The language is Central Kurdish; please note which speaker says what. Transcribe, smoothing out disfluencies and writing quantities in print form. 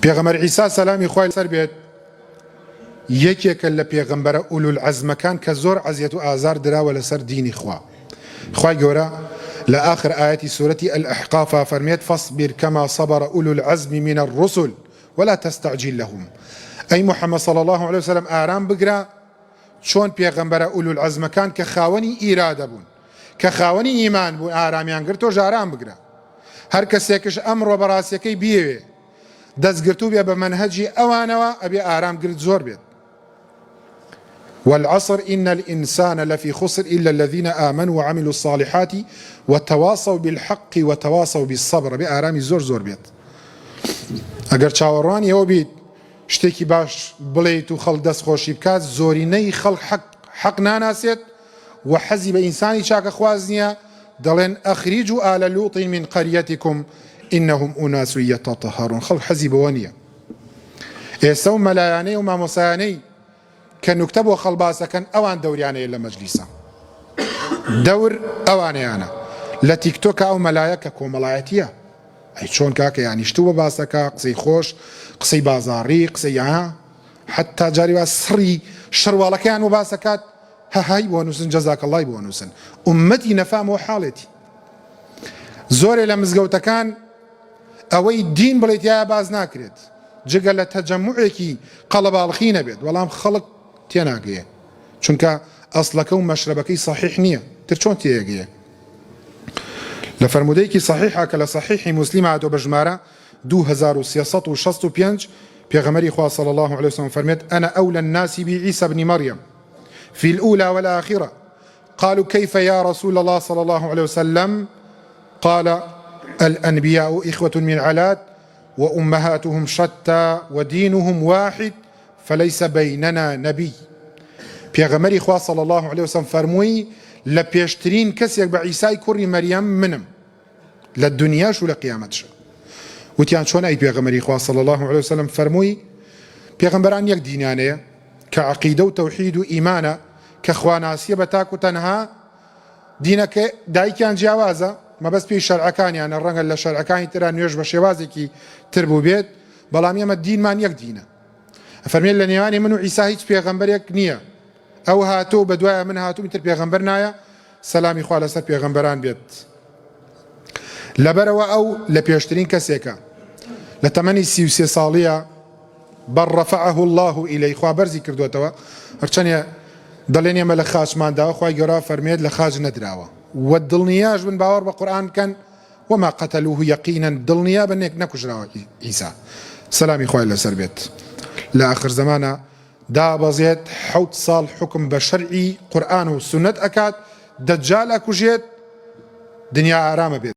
Speaker 1: پێغەمبەر عیسا سەلامی خوای لەسەر بێت یەکێکە لە پێغەمبەرە ئولول عەزمەکان کە زۆر عەزیەت و ئازار دراوە لەسەر دینی خوا. خوای گەورە لە آخر ئاەتی سورەتی الأحقاف فەرمێت فاصبر كما صبر أولو العزم من الرسل ولا تستعجل لهم. ئەی محەممەد صلی الله عليه وسلم ئارام بگرە چۆن پێغەمبەرە ئولول عەزمەکان کە خاوەنی ئیرادە بوون کە خاوەنی ئیمان بوون ئارامیان گرت تۆش ئارام بگرە. هەر کەسێکش ئەمڕۆ بەڕاستیەکەی بیەوێ دەستگرتوو بێ بە مەنهەجی ئەوانەوە ئەبێ ئارام گرت زۆر بێت. والعصر إن الإنسان لفي خسر إلا الذين آمنوا وعملوا الصالحات وتواصوا بالحق وتواصوا بالصبر. بآرامي زور زور بيت ئەگەر چاوەڕوانی ئەوە بیت شتێکی باش بڵێیت و خەڵک دەست خۆشی بکات زۆرینەی خەڵک حەق ناناسێت و حەزی بە ئینسانی چاکە خواز نییە دەڵێن ئەخریجوا آل لوط من قريتكم إنهم أناس يتطهرون. خەڵک حەزی بەوە نییە. ئێستا و مەلایانەی و مامۆسایانەی کە نوکتە بۆ خەڵباسەکەن ئەوان دەوریانەیە لە مەجلیسە دەور ئەوانەیانە لە تیکتۆکە ئەو مەلایە کە کۆمەڵایەتیە ئەی چۆن کاکە یانیشتووە باسەکە قسەی خۆش قسەی بازاڕی قسەی ها حتا جاری وا سڕی شەرواڵەکەیان و باسەکات هەهای بۆ نووسن جەزاکەڵای بۆ نووسن ئوممەتی نەفامەوە حاڵێتی زۆرێ لە مزگەوتەکان ئەوەی دین بڵێت یایە باز ناکرێت جگە لە تەجەموعێکی قەڵەباڵخی نەبێت بەڵام خەڵک تێناگەیە چونکە ئەسڵەکە و مەشرەبەکەی صحیح نییە تر چۆن تێگەیە. لە فەرمودەیەکی صحیحە کە لە صحیحی موسلیم هاتۆ بە ژمارە 2365 پێغەمبەری خوا صلی الله عليه وسلم فەرمێت أنا أولى الناس بعيسى بن مريم في الأولى والآخرة قالوا كيف يا رسول الله صلى الله عليه وسلم قال الأنبياء إخوة من علات وأمهاتهم شتى ودينهم واحد فليس بيننا نبي. پێغەمبەری خوا صلی الله عليه وسلم فەرمووی لە پێشترین کەسێک بە عیسای کوڕی مەریەم منم لە دنیاش و لە قیامەتش. وتیان چۆن ئەی پێغەمبەری خوا صلی الله عليه وسلم فەرمووی پێغەمبەران یەک دینیانەیە کە عەقیدە و تەوحید و ئیمانە کە خواناسیە بە تاک و تەنها دینەکە دایکیان جیاوازە مەبەست پێی شەرعەکانیانە ڕەنگە لە شەرعەکانی ترا نوێژ بە شێوازێکی تر بوو بێت بەڵام ئێمە دینمان یەک دینە. فەرمێت لە نێوانی من و عیسا هیچ پێغەمبەرێک نییە ئەو هاتۆ بە دوایە من هاتووم تر پێغەمبەر نایە سەلامی خوا لەسەر پێغەمبەران بێت. لەبەرەوە ئەو لە پێشترین کەسێکە لە تەمەنی 33 ساڵیە بەڕ رەفەعەه الله ئیلەی خوا بەرزی کردوێتەوە هەرچەندە دەڵێن ئێمە لە خاچمانداوە خوای گەورە فەرمێت لە خاج نەدراوە و دڵنیاش بن باوەڕ بە قورئان بکەن وما قتلوه يقينا دڵنیا بن نەکوژراوە ئیسا سەلامی خوای لەسەر بێت. لە آخر زمانە دابەزێت 7 ساڵ حکم بە شەرعی قورئان و سونەت ئەکات دەجال ئەکوژێت دنیا ئارامە بێت.